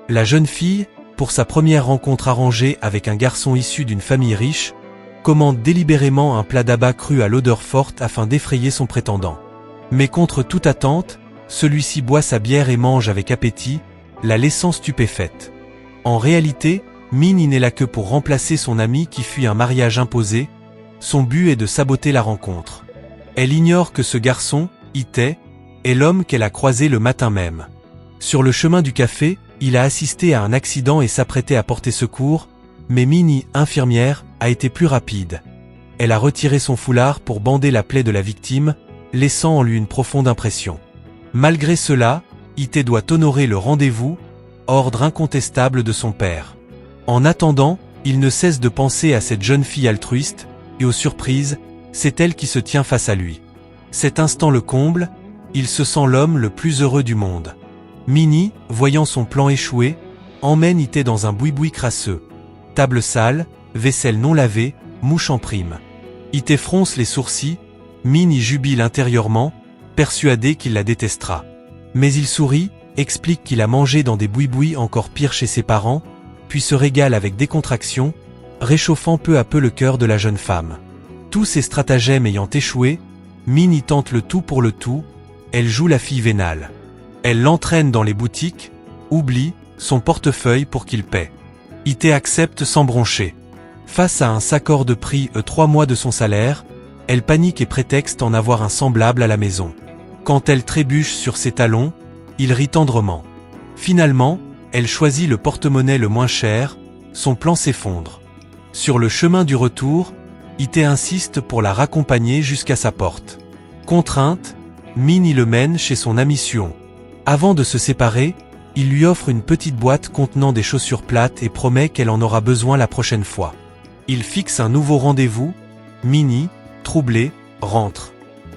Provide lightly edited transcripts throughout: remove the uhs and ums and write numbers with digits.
La jeune fille, pour sa première rencontre arrangée avec un garçon issu d'une famille riche, commande délibérément un plat d'abat cru à l'odeur forte afin d'effrayer son prétendant. Mais contre toute attente, celui-ci boit sa bière et mange avec appétit, la laissant stupéfaite. En réalité, Minnie n'est là que pour remplacer son ami qui fuit un mariage imposé. Son but est de saboter la rencontre. Elle ignore que ce garçon, Itae, est l'homme qu'elle a croisé le matin même. Sur le chemin du café, il a assisté à un accident et s'apprêtait à porter secours, mais Minnie, infirmière, a été plus rapide. Elle a retiré son foulard pour bander la plaie de la victime, laissant en lui une profonde impression. Malgré cela, Itae doit honorer le rendez-vous, ordre incontestable de son père. En attendant, il ne cesse de penser à cette jeune fille altruiste, et aux surprises, c'est elle qui se tient face à lui. Cet instant le comble, il se sent l'homme le plus heureux du monde. Minnie, voyant son plan échouer, emmène Itae dans un boui-boui crasseux. Table sale, vaisselle non lavée, mouche en prime. Itae fronce les sourcils, Minnie jubile intérieurement, persuadé qu'il la détestera. Mais il sourit, explique qu'il a mangé dans des boui-boui encore pires chez ses parents, puis se régale avec décontraction, réchauffant peu à peu le cœur de la jeune femme. Tous ses stratagèmes ayant échoué, Minnie tente le tout pour le tout, elle joue la fille vénale. Elle l'entraîne dans les boutiques, oublie son portefeuille pour qu'il paie. Itae accepte sans broncher. Face à un sac hors de prix 3 mois de son salaire, elle panique et prétexte en avoir un semblable à la maison. Quand elle trébuche sur ses talons, il rit tendrement. Finalement, elle choisit le porte-monnaie le moins cher, son plan s'effondre. Sur le chemin du retour, Itae insiste pour la raccompagner jusqu'à sa porte. Contrainte, Minnie le mène chez son ami Suon. Avant de se séparer, il lui offre une petite boîte contenant des chaussures plates et promet qu'elle en aura besoin la prochaine fois. Il fixe un nouveau rendez-vous, Minnie, troublée, rentre.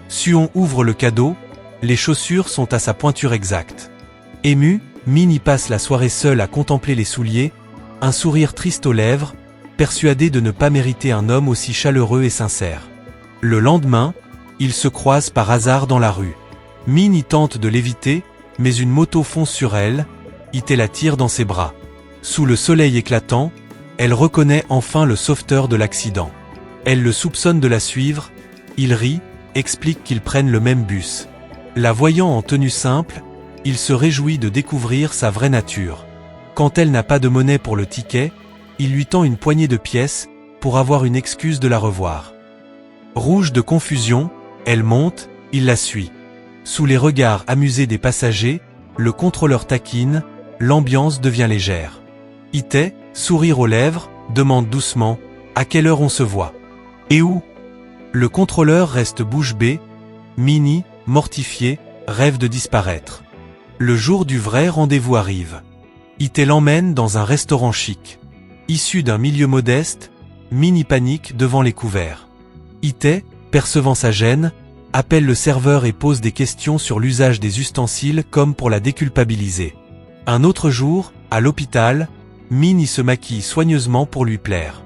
Suon ouvre le cadeau, les chaussures sont à sa pointure exacte. Émue, Minnie passe la soirée seule à contempler les souliers, un sourire triste aux lèvres, persuadée de ne pas mériter un homme aussi chaleureux et sincère. Le lendemain, ils se croisent par hasard dans la rue. Minnie tente de l'éviter, mais une moto fonce sur elle, Itae la tire dans ses bras. Sous le soleil éclatant, elle reconnaît enfin le sauveteur de l'accident. Elle le soupçonne de la suivre, il rit, explique qu'ils prennent le même bus. La voyant en tenue simple, il se réjouit de découvrir sa vraie nature. Quand elle n'a pas de monnaie pour le ticket, il lui tend une poignée de pièces, pour avoir une excuse de la revoir. Rouge de confusion, elle monte, il la suit. Sous les regards amusés des passagers, le contrôleur taquine, l'ambiance devient légère. Itae, sourire aux lèvres, demande doucement « À quelle heure on se voit ?»« Et où ?» Le contrôleur reste bouche bée, Minnie, mortifiée, rêve de disparaître. Le jour du vrai rendez-vous arrive. Itae l'emmène dans un restaurant chic. Issu d'un milieu modeste, Minnie panique devant les couverts. Itae, percevant sa gêne, appelle le serveur et pose des questions sur l'usage des ustensiles comme pour la déculpabiliser. Un autre jour, à l'hôpital, Minnie se maquille soigneusement pour lui plaire.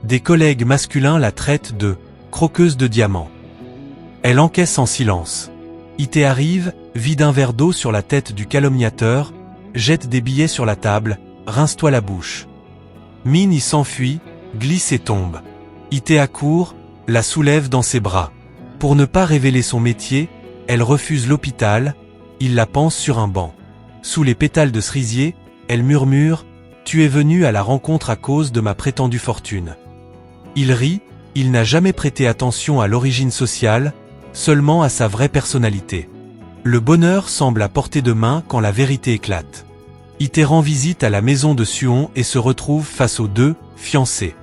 Des collègues masculins la traitent de « croqueuse de diamants ». Elle encaisse en silence. Itae arrive, vide un verre d'eau sur la tête du calomniateur, jette des billets sur la table, « rince-toi la bouche ». Minnie s'enfuit, glisse et tombe. Itae accourt, la soulève dans ses bras. Pour ne pas révéler son métier, elle refuse l'hôpital, il la pense sur un banc. Sous les pétales de cerisier, elle murmure « Tu es venu à la rencontre à cause de ma prétendue fortune ». Il rit, il n'a jamais prêté attention à l'origine sociale, seulement à sa vraie personnalité. Le bonheur semble à portée de main quand la vérité éclate. Itae rend visite à la maison de Suon et se retrouve face aux deux fiancés.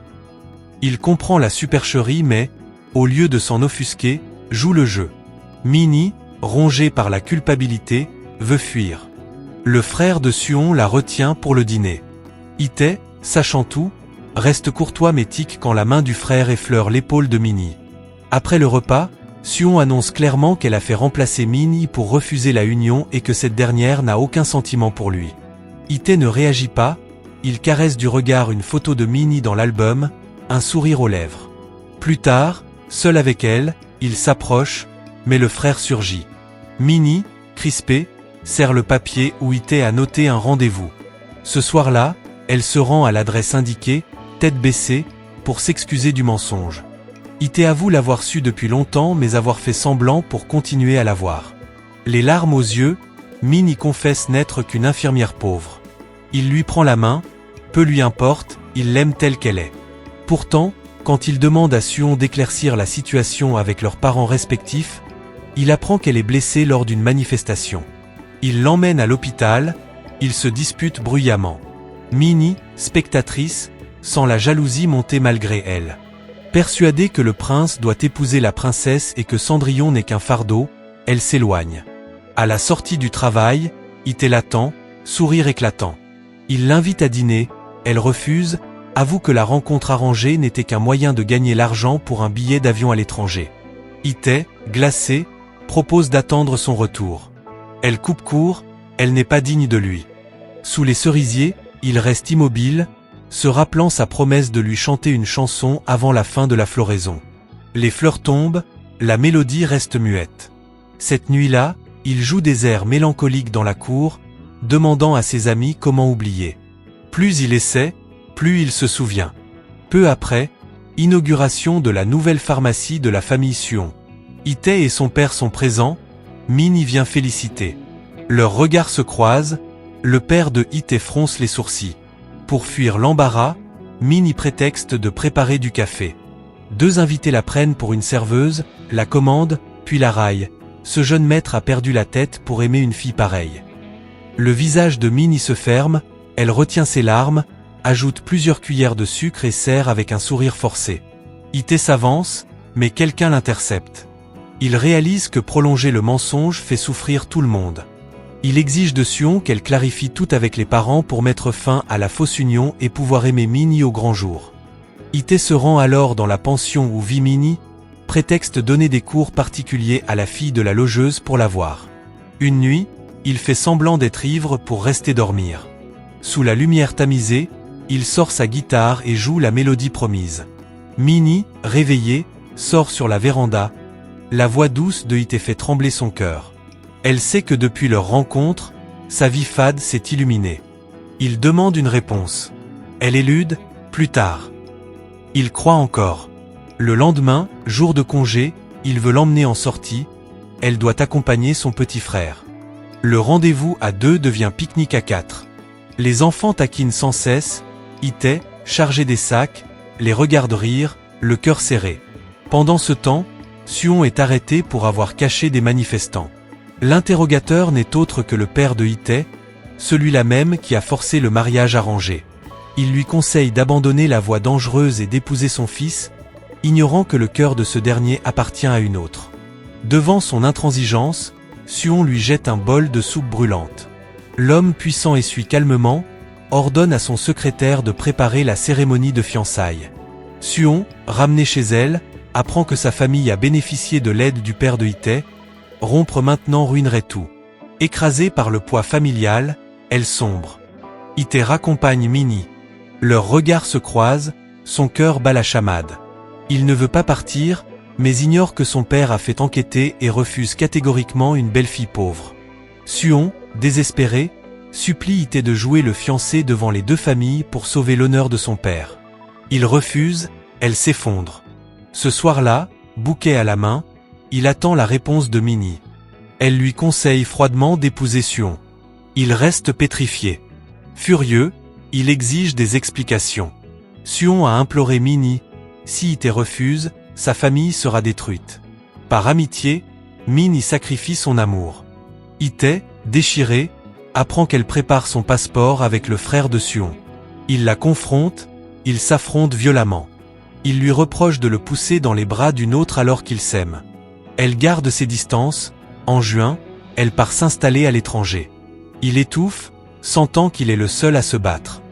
Il comprend la supercherie mais, au lieu de s'en offusquer, joue le jeu. Minnie, rongée par la culpabilité, veut fuir. Le frère de Suon la retient pour le dîner. Itae, sachant tout, reste courtois mais tique quand la main du frère effleure l'épaule de Minnie. Après le repas, Suon annonce clairement qu'elle a fait remplacer Minnie pour refuser la union et que cette dernière n'a aucun sentiment pour lui. Itae ne réagit pas, il caresse du regard une photo de Minnie dans l'album, un sourire aux lèvres. Plus tard, seul avec elle, il s'approche, mais le frère surgit. Minnie, crispée, serre le papier où Itae a noté un rendez-vous. Ce soir-là, elle se rend à l'adresse indiquée, tête baissée, pour s'excuser du mensonge. Ite avoue l'avoir su depuis longtemps mais avoir fait semblant pour continuer à la voir. Les larmes aux yeux, Min y confesse n'être qu'une infirmière pauvre. Il lui prend la main, peu lui importe, il l'aime telle qu'elle est. Pourtant, quand il demande à Suon d'éclaircir la situation avec leurs parents respectifs, il apprend qu'elle est blessée lors d'une manifestation. Il l'emmène à l'hôpital, ils se disputent bruyamment. Min, spectatrice, sent la jalousie monter malgré elle. Persuadée que le prince doit épouser la princesse et que Cendrillon n'est qu'un fardeau, elle s'éloigne. À la sortie du travail, Ite l'attend, sourire éclatant. Il l'invite à dîner, elle refuse, avoue que la rencontre arrangée n'était qu'un moyen de gagner l'argent pour un billet d'avion à l'étranger. Ite, glacée, propose d'attendre son retour. Elle coupe court, elle n'est pas digne de lui. Sous les cerisiers, il reste immobile, se rappelant sa promesse de lui chanter une chanson avant la fin de la floraison. Les fleurs tombent, la mélodie reste muette. Cette nuit-là, il joue des airs mélancoliques dans la cour, demandant à ses amis comment oublier. Plus il essaie, plus il se souvient. Peu après, inauguration de la nouvelle pharmacie de la famille Suon. Ite et son père sont présents, Min y vient féliciter. Leurs regards se croisent, le père de Ite fronce les sourcils. Pour fuir l'embarras, Min y prétexte de préparer du café. Deux invités la prennent pour une serveuse, la commandent, puis la raillent. Ce jeune maître a perdu la tête pour aimer une fille pareille. Le visage de Min y se ferme, elle retient ses larmes, ajoute plusieurs cuillères de sucre et sert avec un sourire forcé. Ite s'avance, mais quelqu'un l'intercepte. Il réalise que prolonger le mensonge fait souffrir tout le monde. Il exige de Suon qu'elle clarifie tout avec les parents pour mettre fin à la fausse union et pouvoir aimer Min y au grand jour. Ite se rend alors dans la pension où vit Min y, prétexte donner des cours particuliers à la fille de la logeuse pour la voir. Une nuit, il fait semblant d'être ivre pour rester dormir. Sous la lumière tamisée, il sort sa guitare et joue la mélodie promise. Min y, réveillée, sort sur la véranda. La voix douce de Ite fait trembler son cœur. Elle sait que depuis leur rencontre, sa vie fade s'est illuminée. Il demande une réponse. Elle élude, plus tard. Il croit encore. Le lendemain, jour de congé, il veut l'emmener en sortie, elle doit accompagner son petit frère. Le rendez-vous à deux devient pique-nique à quatre. Les enfants taquinent sans cesse, Ite, chargé des sacs, les regarde rire, le cœur serré. Pendant ce temps, Suon est arrêté pour avoir caché des manifestants. L'interrogateur n'est autre que le père de Ite, celui-là même qui a forcé le mariage arrangé. Il lui conseille d'abandonner la voie dangereuse et d'épouser son fils, ignorant que le cœur de ce dernier appartient à une autre. Devant son intransigeance, Suon lui jette un bol de soupe brûlante. L'homme puissant essuie calmement, ordonne à son secrétaire de préparer la cérémonie de fiançailles. Suon, ramené chez elle, apprend que sa famille a bénéficié de l'aide du père de Ite. Rompre maintenant ruinerait tout. Écrasée par le poids familial, elle sombre. Ite raccompagne Min y. Leurs regards se croisent, son cœur bat la chamade. Il ne veut pas partir, mais ignore que son père a fait enquêter et refuse catégoriquement une belle fille pauvre. Suon, désespéré, supplie Ite de jouer le fiancé devant les deux familles pour sauver l'honneur de son père. Il refuse, elle s'effondre. Ce soir-là, bouquet à la main, il attend la réponse de Min y. Elle lui conseille froidement d'épouser Suon. Il reste pétrifié. Furieux, il exige des explications. Suon a imploré Min y. Si Ite refuse, sa famille sera détruite. Par amitié, Min y sacrifie son amour. Ite, déchiré, apprend qu'elle prépare son passeport avec le frère de Suon. Il la confronte, ils s'affrontent violemment. Il lui reproche de le pousser dans les bras d'une autre alors qu'ils s'aiment. Elle garde ses distances, en juin, elle part s'installer à l'étranger. Il étouffe, sentant qu'il est le seul à se battre.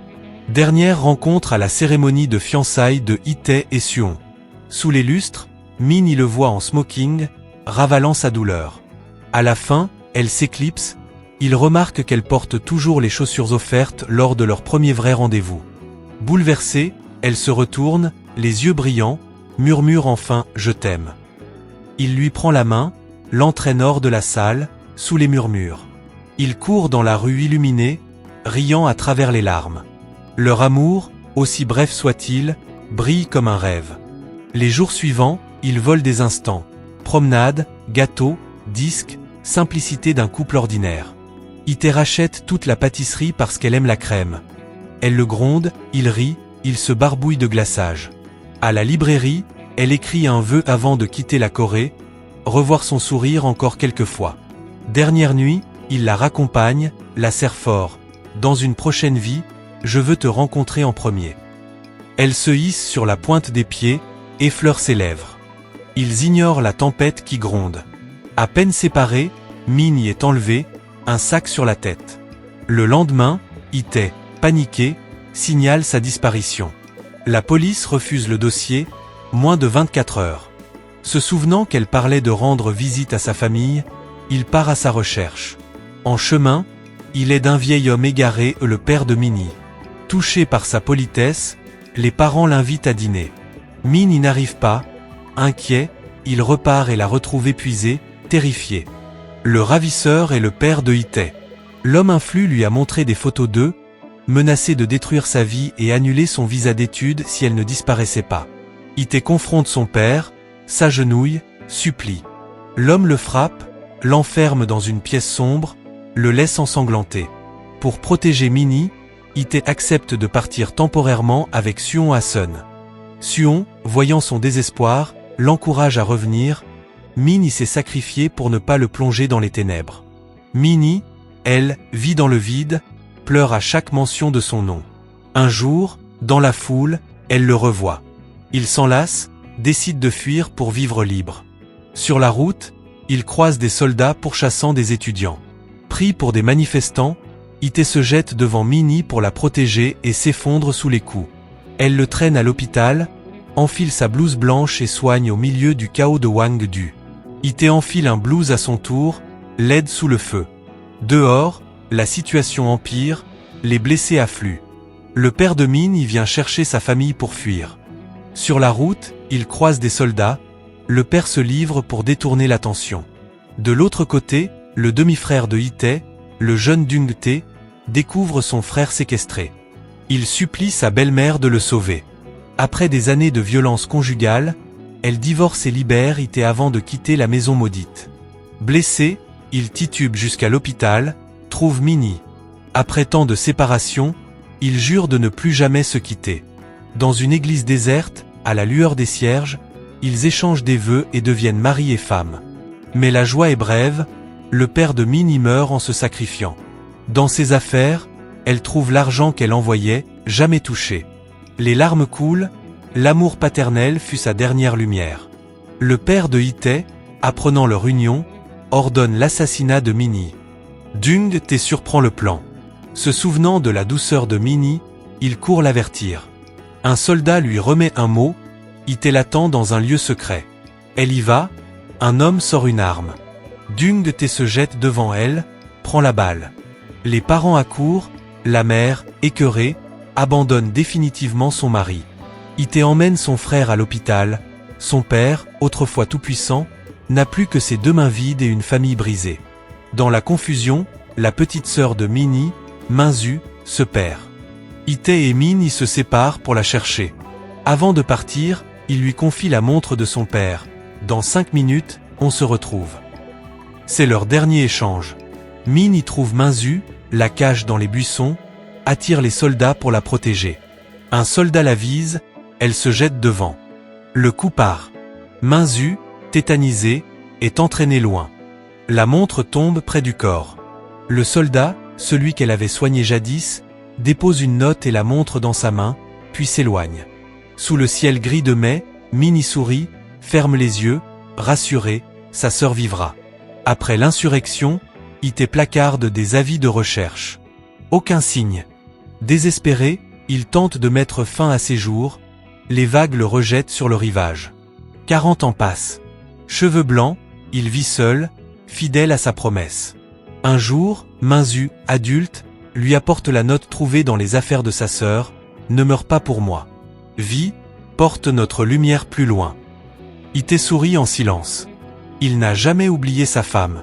Dernière rencontre à la cérémonie de fiançailles de Ite et Suon. Sous les lustres, Min y le voit en smoking, ravalant sa douleur. À la fin, elle s'éclipse, il remarque qu'elle porte toujours les chaussures offertes lors de leur premier vrai rendez-vous. Bouleversée, elle se retourne, les yeux brillants, murmure enfin « Je t'aime ». Il lui prend la main, l'entraîne hors de la salle, sous les murmures. Il court dans la rue illuminée, riant à travers les larmes. Leur amour, aussi bref soit-il, brille comme un rêve. Les jours suivants, ils volent des instants. Promenade, gâteaux, disques, simplicité d'un couple ordinaire. Ité rachète toute la pâtisserie parce qu'elle aime la crème. Elle le gronde, il rit, il se barbouille de glaçage. À la librairie, elle écrit un vœu avant de quitter la Corée, revoir son sourire encore quelques fois. Dernière nuit, il la raccompagne, la serre fort. Dans une prochaine vie, je veux te rencontrer en premier. Elle se hisse sur la pointe des pieds, effleure ses lèvres. Ils ignorent la tempête qui gronde. À peine séparés, Min y est enlevé, un sac sur la tête. Le lendemain, Ité, paniqué, signale sa disparition. La police refuse le dossier, moins de 24 heures. Se souvenant qu'elle parlait de rendre visite à sa famille, il part à sa recherche. En chemin, il aide un vieil homme égaré, le père de Minnie. Touché par sa politesse, les parents l'invitent à dîner. Min n'y n'arrive pas, inquiet, il repart et la retrouve épuisée, terrifié. Le ravisseur est le père de Ité. L'homme influent lui a montré des photos d'eux, menacé de détruire sa vie et annuler son visa d'études si elle ne disparaissait pas. Ité confronte son père, s'agenouille, supplie. L'homme le frappe, l'enferme dans une pièce sombre, le laisse ensanglanter. Pour protéger Minnie, Ité accepte de partir temporairement avec Suon Haseon. Suon, voyant son désespoir, l'encourage à revenir. Minnie s'est sacrifiée pour ne pas le plonger dans les ténèbres. Minnie, elle, vit dans le vide, pleure à chaque mention de son nom. Un jour, dans la foule, elle le revoit. Il s'enlace, décide de fuir pour vivre libre. Sur la route, il croise des soldats pourchassant des étudiants. Pris pour des manifestants, Ité se jette devant Minnie pour la protéger et s'effondre sous les coups. Elle le traîne à l'hôpital, enfile sa blouse blanche et soigne au milieu du chaos de Hwangdu. Ité enfile un blouse à son tour, l'aide sous le feu. Dehors, la situation empire, les blessés affluent. Le père de Min y vient chercher sa famille pour fuir. Sur la route, il croise des soldats, le père se livre pour détourner l'attention. De l'autre côté, le demi-frère de Ité, le jeune Dung-tae, découvre son frère séquestré. Il supplie sa belle-mère de le sauver. Après des années de violence conjugale, elle divorce et libère Ité avant de quitter la maison maudite. Blessé, il titube jusqu'à l'hôpital, trouve Minnie. Après tant de séparation, ils jurent de ne plus jamais se quitter. Dans une église déserte, à la lueur des cierges, ils échangent des vœux et deviennent mari et femme. Mais la joie est brève, le père de Minnie meurt en se sacrifiant. Dans ses affaires, elle trouve l'argent qu'elle envoyait, jamais touché. Les larmes coulent, l'amour paternel fut sa dernière lumière. Le père de Ité, apprenant leur union, ordonne l'assassinat de Minnie. Dung-tae surprend le plan. Se souvenant de la douceur de Minnie, il court l'avertir. Un soldat lui remet un mot, Ité l'attend dans un lieu secret. Elle y va, un homme sort une arme. Dung-tae se jette devant elle, prend la balle. Les parents accourent, la mère, écœurée, abandonne définitivement son mari. Ité emmène son frère à l'hôpital, son père, autrefois tout-puissant, n'a plus que ses deux mains vides et une famille brisée. Dans la confusion, la petite sœur de Minnie, Minzu, se perd. Ité et Minnie se séparent pour la chercher. Avant de partir, il lui confie la montre de son père. Dans 5 minutes, on se retrouve. C'est leur dernier échange. Minnie trouve Minzu, la cache dans les buissons, attire les soldats pour la protéger. Un soldat la vise, elle se jette devant. Le coup part. Minzu, tétanisée, est entraînée loin. La montre tombe près du corps. Le soldat, celui qu'elle avait soigné jadis, dépose une note et la montre dans sa main, puis s'éloigne. Sous le ciel gris de mai, Minnie sourit, ferme les yeux, rassurée, sa sœur vivra. Après l'insurrection, Ité placarde des avis de recherche. Aucun signe. Désespéré, il tente de mettre fin à ses jours, les vagues le rejettent sur le rivage. 40 ans passent. Cheveux blancs, il vit seul, fidèle à sa promesse. Un jour, Minzu, adulte, lui apporte la note trouvée dans les affaires de sa sœur, « Ne meurs pas pour moi. Vis, porte notre lumière plus loin. » Ité sourit en silence. Il n'a jamais oublié sa femme.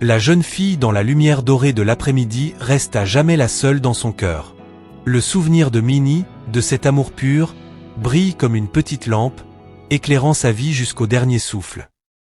La jeune fille dans la lumière dorée de l'après-midi reste à jamais la seule dans son cœur. Le souvenir de Minnie, de cet amour pur, brille comme une petite lampe, éclairant sa vie jusqu'au dernier souffle.